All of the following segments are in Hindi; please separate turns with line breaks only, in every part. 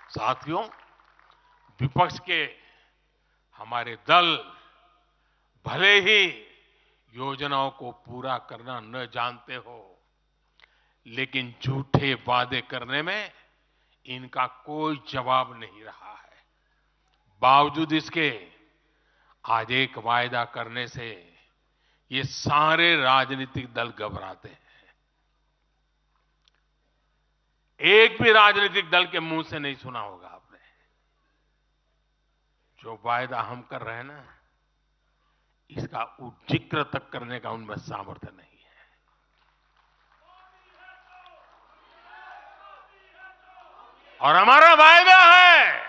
साथियों, विपक्ष के हमारे दल भले ही योजनाओं को पूरा करना न जानते हो, लेकिन झूठे वादे करने में इनका कोई जवाब नहीं रहा है। बावजूद इसके आज एक वायदा करने से ये सारे राजनीतिक दल घबराते हैं। एक भी राजनीतिक दल के मुंह से नहीं सुना होगा आपने। जो वायदा हम कर रहे हैं ना, इसका जिक्र तक करने का उनमें सामर्थ्य नहीं है। और हमारा वायदा है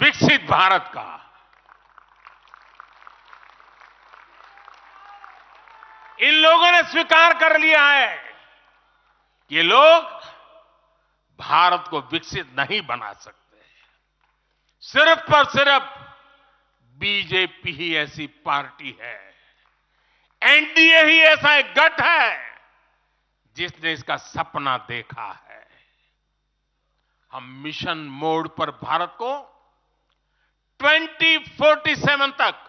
विकसित भारत का। इन लोगों ने स्वीकार कर लिया है कि ये लोग भारत को विकसित नहीं बना सकते। सिर्फ और सिर्फ बीजेपी ही ऐसी पार्टी है, एनडीए ही ऐसा एक गठ है जिसने इसका सपना देखा है। हम मिशन मोड पर भारत को 2047 तक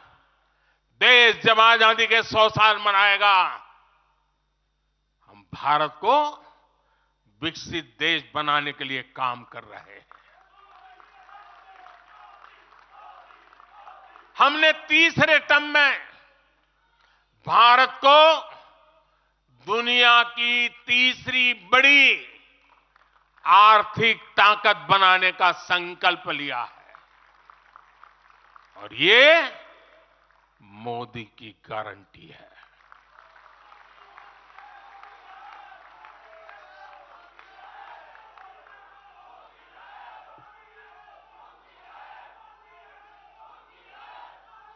देश जब आजादी के 100 साल मनाएगा, हम भारत को विकसित देश बनाने के लिए काम कर रहे हैं। हमने तीसरे टर्म में भारत को दुनिया की तीसरी बड़ी आर्थिक ताकत बनाने का संकल्प लिया है, और ये मोदी की गारंटी है।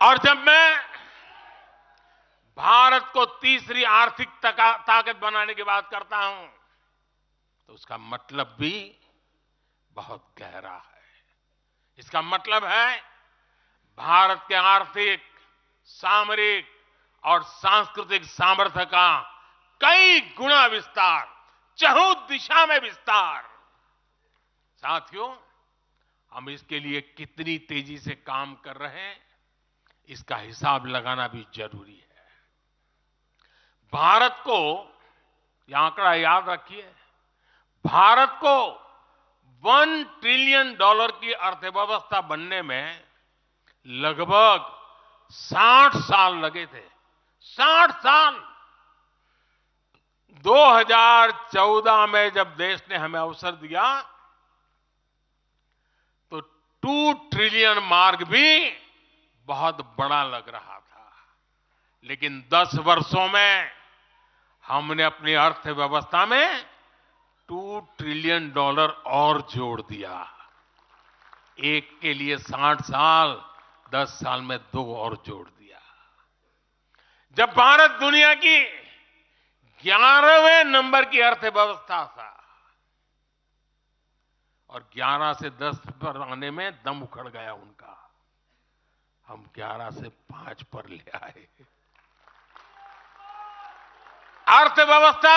और जब मैं भारत को तीसरी आर्थिक ताकत बनाने की बात करता हूं, तो उसका मतलब भी बहुत गहरा है। इसका मतलब है भारत के आर्थिक, सामरिक और सांस्कृतिक सामर्थ्य का कई गुना विस्तार, चहुं दिशा में विस्तार। साथियों, हम इसके लिए कितनी तेजी से काम कर रहे हैं, इसका हिसाब लगाना भी जरूरी है। भारत को, यह आंकड़ा याद रखिए, भारत को $1 ट्रिलियन की अर्थव्यवस्था बनने में लगभग 60 साल लगे थे। 60 साल। 2014 में जब देश ने हमें अवसर दिया तो 2 ट्रिलियन मार्क भी बहुत बड़ा लग रहा था, लेकिन 10 वर्षों में हमने अपनी अर्थव्यवस्था में $2 ट्रिलियन और जोड़ दिया। एक के लिए 60 साल, 10 साल में 2 और जोड़ दिया। जब भारत दुनिया की 11वें नंबर की अर्थव्यवस्था था और 11 से 10 पर आने में दम उखड़ गया उनका, हम 11 से 5 पर ले आए। अर्थव्यवस्था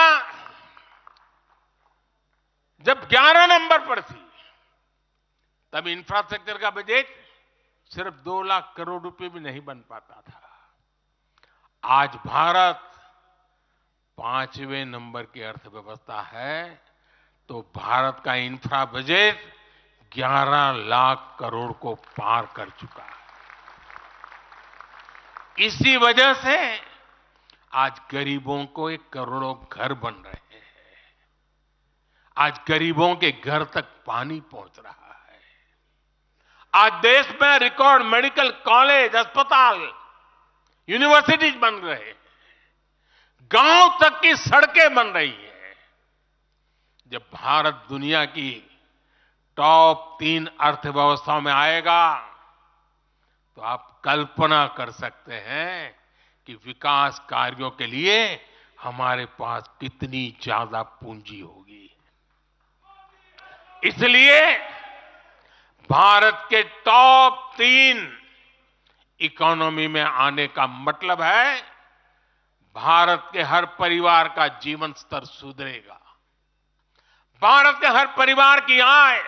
जब 11 नंबर पर थी, तब इंफ्रास्ट्रक्चर का बजट सिर्फ 2 लाख करोड़ रुपए भी नहीं बन पाता था। आज भारत 5वें नंबर की अर्थव्यवस्था है, तो भारत का इंफ्रा बजट 11 लाख करोड़ को पार कर चुका है। इसी वजह से आज गरीबों को 1 करोड़ों घर बन रहे हैं। आज गरीबों के घर तक पानी पहुंच रहा है। आज देश में रिकॉर्ड मेडिकल कॉलेज, अस्पताल, यूनिवर्सिटीज बन रहे हैं। गांव तक की सड़कें बन रही हैं। जब भारत दुनिया की टॉप 3 अर्थव्यवस्थाओं में आएगा, तो आप कल्पना कर सकते हैं कि विकास कार्यों के लिए हमारे पास कितनी ज्यादा पूंजी होगी। इसलिए भारत के टॉप 3 इकोनॉमी में आने का मतलब है भारत के हर परिवार का जीवन स्तर सुधरेगा। भारत के हर परिवार की आय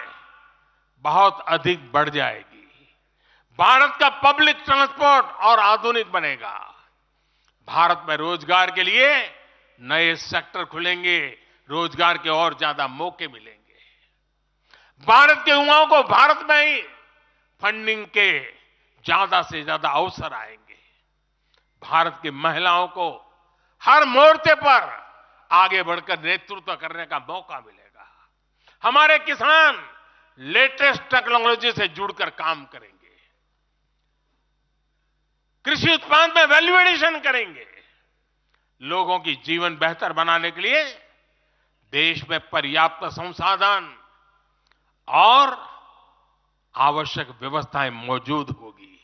बहुत अधिक बढ़ जाएगी। भारत का पब्लिक ट्रांसपोर्ट और आधुनिक बनेगा। भारत में रोजगार के लिए नए सेक्टर खुलेंगे, रोजगार के और ज्यादा मौके मिलेंगे। भारत के युवाओं को भारत में ही फंडिंग के ज्यादा से ज्यादा अवसर आएंगे। भारत की महिलाओं को हर मोर्चे पर आगे बढ़कर नेतृत्व करने का मौका मिलेगा। हमारे किसान लेटेस्ट टेक्नोलॉजी से जुड़कर काम करेंगे, कृषि उत्पाद में वैल्यू एडिशन करेंगे। लोगों की जीवन बेहतर बनाने के लिए देश में पर्याप्त संसाधन और आवश्यक व्यवस्थाएं मौजूद होगी।